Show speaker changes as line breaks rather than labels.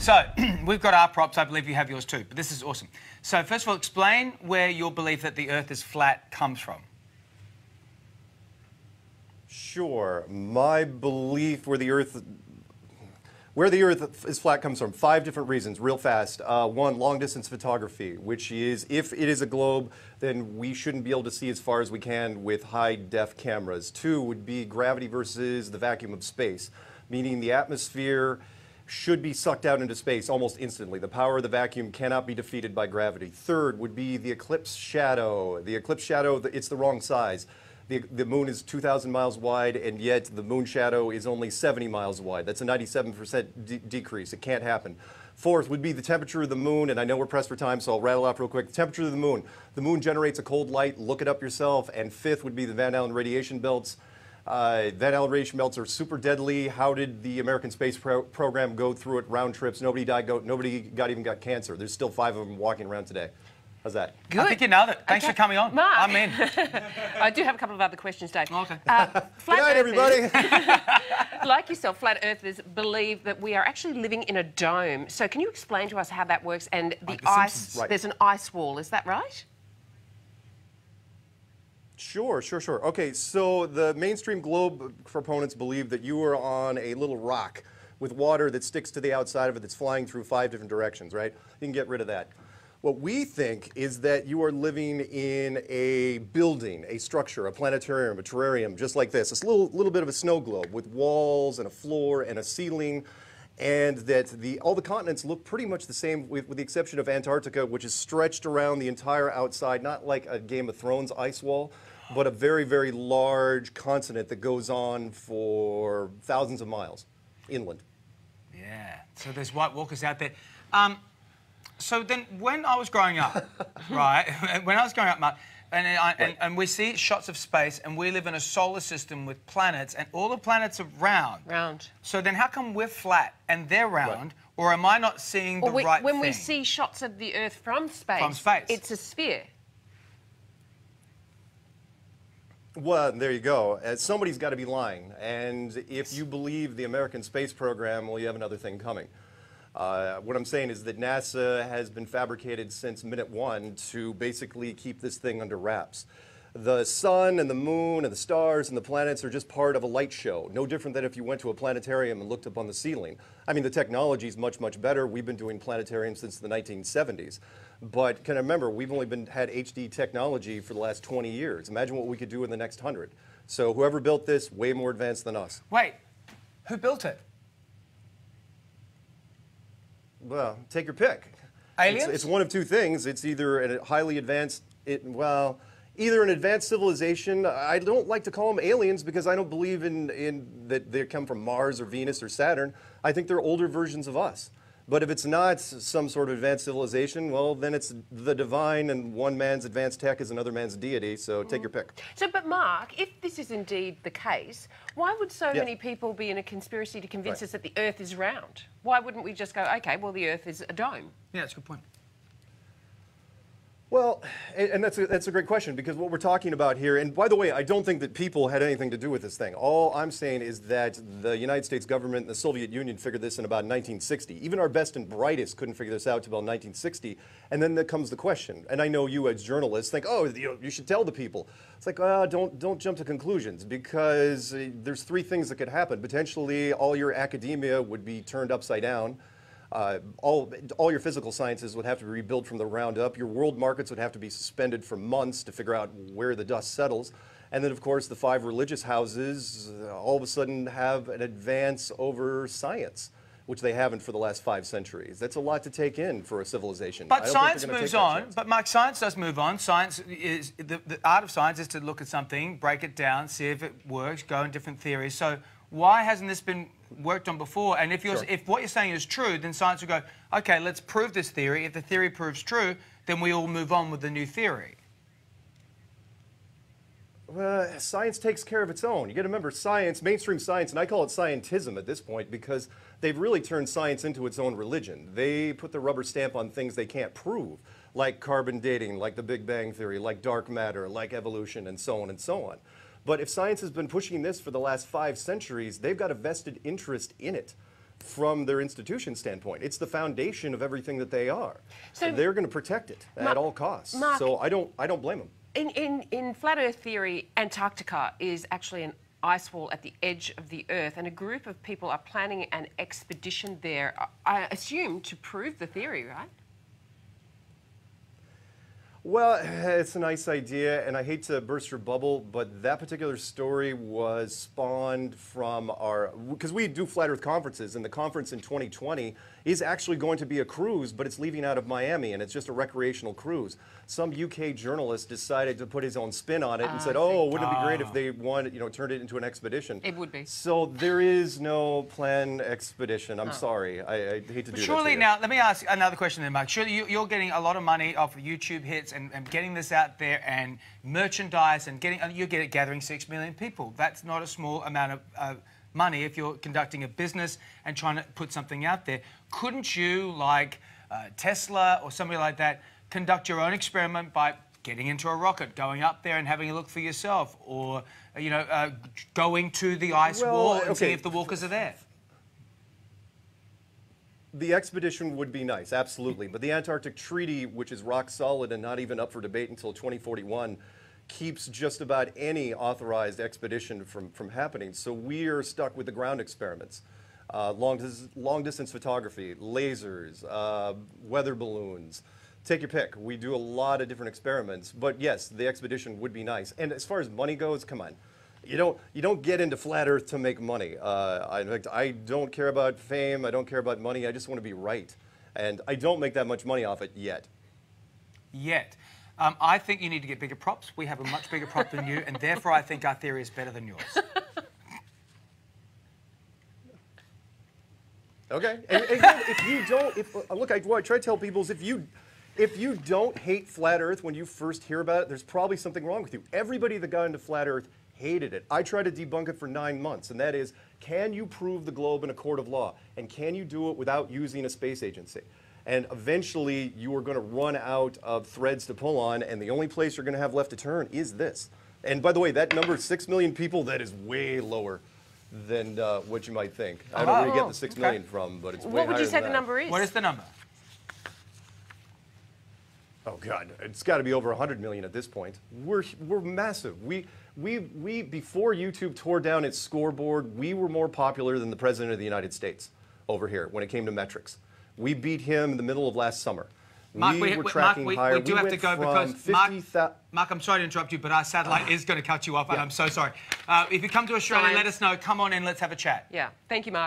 So, we've got our props. I believe you have yours too, but this is awesome. So, first of all, explain where your belief that the Earth is flat comes from.
Sure. My belief where the Earth is flat comes from 5 different reasons, real fast. 1, long-distance photography, which is, if it is a globe, then we shouldn't be able to see as far as we can with high-def cameras. 2 would be gravity versus the vacuum of space, meaning the atmosphere should be sucked out into space almost instantly. The power of the vacuum cannot be defeated by gravity. 3rd would be the eclipse shadow. The eclipse shadow, it's the wrong size. The moon is 2,000 miles wide, and yet the moon shadow is only 70 miles wide. That's a 97% decrease. It can't happen. 4th would be the temperature of the moon, and I know we're pressed for time, so I'll rattle off real quick. The temperature of the moon. The moon generates a cold light. Look it up yourself. And 5th would be the Van Allen radiation belts. Van Allen radiation belts are super deadly. How did the American space program go through it? Round trips. Nobody died. Nobody even got cancer. There's still 5 of them walking around today. How's that?
Good. I think you nailed it. Thanks for coming on.
Mark.
I'm in.
I do have a couple of other questions, Dave.
Okay.
Flat
Good night, everybody.
Like yourself, flat earthers believe that we are actually living in a dome. So can you explain to us how that works? And the ice,
right.
There's an ice wall, is that right?
Sure. Okay, so the mainstream globe proponents believe that you are on a little rock with water that sticks to the outside of it that's flying through 5 different directions, right? You can get rid of that. What we think is that you are living in a building, a structure, a planetarium, a terrarium, just like this. It's a little bit of a snow globe with walls and a floor and a ceiling, and that all the continents look pretty much the same with the exception of Antarctica, which is stretched around the entire outside, not like a Game of Thrones ice wall, but a very, very large continent that goes on for thousands of miles inland.
Yeah, so there's White Walkers out there. So then, when I was growing up, right, when I was growing up, Mark, and we see shots of space, and we live in a solar system with planets, and all the planets are round.
Round.
So then how come we're flat and they're round, or am I not seeing the right thing?
When we see shots of the Earth from space, it's a sphere.
Well, there you go. Somebody's got to be lying, and if you believe the American space program, well, you have another thing coming. What I'm saying is that NASA has been fabricated since minute 1 to basically keep this thing under wraps. The sun and the moon and the stars and the planets are just part of a light show, no different than if you went to a planetarium and looked up on the ceiling. I mean, the technology is much, much better. We've been doing planetariums since the 1970s. But can I remember, we've only had HD technology for the last 20 years. Imagine what we could do in the next 100. So whoever built this, way more advanced than us.
Wait, who built it?
Well, take your pick.
Aliens?
It's one of 2 things. It's either a highly advanced, either an advanced civilization. I don't like to call them aliens because I don't believe in that they come from Mars or Venus or Saturn. I think they're older versions of us. But if it's not some sort of advanced civilization, well, then it's the divine, and one man's advanced tech is another man's deity, so take your pick.
So, but Mark, if this is indeed the case, why would so many people be in a conspiracy to convince us that the Earth is round? Why wouldn't we just go, OK, well, the Earth is a dome?
Yeah, that's a good point.
Well, and that's a great question, because what we're talking about here, and by the way, I don't think that people had anything to do with this thing. All I'm saying is that the United States government and the Soviet Union figured this in about 1960. Even our best and brightest couldn't figure this out until about 1960. And then there comes the question, and I know you as journalists think, oh, you should tell the people. It's like, don't jump to conclusions, because there's 3 things that could happen. Potentially, all your academia would be turned upside down. All your physical sciences would have to be rebuilt from the ground up. Your world markets would have to be suspended for months to figure out where the dust settles. And then, of course, the 5 religious houses all of a sudden have an advance over science, which they haven't for the last 5 centuries. That's a lot to take in for a civilization.
But science moves on. But, Mark, science does move on. Science is the art of science is to look at something, break it down, see if it works, go in different theories. So why hasn't this been worked on before? And if what you're saying is true, then science will go, OK, let's prove this theory. If the theory proves true, then we all move on with the new theory.
Well, science takes care of its own. You got to remember, science, mainstream science, and I call it scientism at this point because they've really turned science into its own religion. They put the rubber stamp on things they can't prove, like carbon dating, like the Big Bang Theory, like dark matter, like evolution, and so on and so on. But if science has been pushing this for the last 5 centuries, they've got a vested interest in it. from their institution standpoint. It's the foundation of everything that they are.
So
they're going to protect it at all costs.
Mark,
so I don't blame them.
In flat Earth theory, Antarctica is actually an ice wall at the edge of the Earth, and a group of people are planning an expedition there, I assume, to prove the theory, right?
Well, it's a nice idea, and I hate to burst your bubble, but that particular story was spawned from because we do Flat Earth conferences, and the conference in 2020 is actually going to be a cruise, but it's leaving out of Miami, and it's just a recreational cruise. Some UK journalist decided to put his own spin on it and said, oh, wouldn't it be great if they turned it into an expedition?
It would be.
So there is no planned expedition. I'm sorry. I hate to do that
Surely,
to you.
now, let me ask another question then, Mark. Surely you're getting a lot of money off YouTube hits and getting this out there and merchandise and gathering 6 million people. That's not a small amount of money if you're conducting a business and trying to put something out there. Couldn't you, like Tesla or somebody like that, conduct your own experiment by getting into a rocket, going up there and having a look for yourself, or going to the ice wall and seeing if the walkers are there?
The expedition would be nice, absolutely. But the Antarctic Treaty, which is rock solid and not even up for debate until 2041, keeps just about any authorized expedition from happening. So we are stuck with the ground experiments. Long-distance photography, lasers, weather balloons. Take your pick. We do a lot of different experiments. But yes, the expedition would be nice. And as far as money goes, come on. You don't get into Flat Earth to make money. In fact, I don't care about fame. I don't care about money. I just want to be right. And I don't make that much money off it yet.
Yet. I think you need to get bigger props. We have a much bigger prop than you, and therefore I think our theory is better than yours.
Okay. And again, if you don't, look, what I try to tell people is if you don't hate Flat Earth when you first hear about it, there's probably something wrong with you. Everybody that got into Flat Earth hated it. I tried to debunk it for 9 months, and that is, can you prove the globe in a court of law? And can you do it without using a space agency? And eventually, you are going to run out of threads to pull on, and the only place you're going to have left to turn is this. And by the way, that number, 6 million people, that is way lower than what you might think. I don't know where you get the 6 million from, but it's way higher than that.
What would you say the number is?
What is the number?
Oh God, it's got to be over 100 million at this point. We're massive. We before YouTube tore down its scoreboard, we were more popular than the President of the United States over here when it came to metrics. We beat him in the middle of last summer.
Mark,
we were tracking higher.
We do have to go because
50,
Mark, I'm sorry to interrupt you, but our satellite is going to cut you off, and I'm so sorry. If you come to Australia, let us know. Come on in, let's have a chat.
Yeah. Thank you, Mark.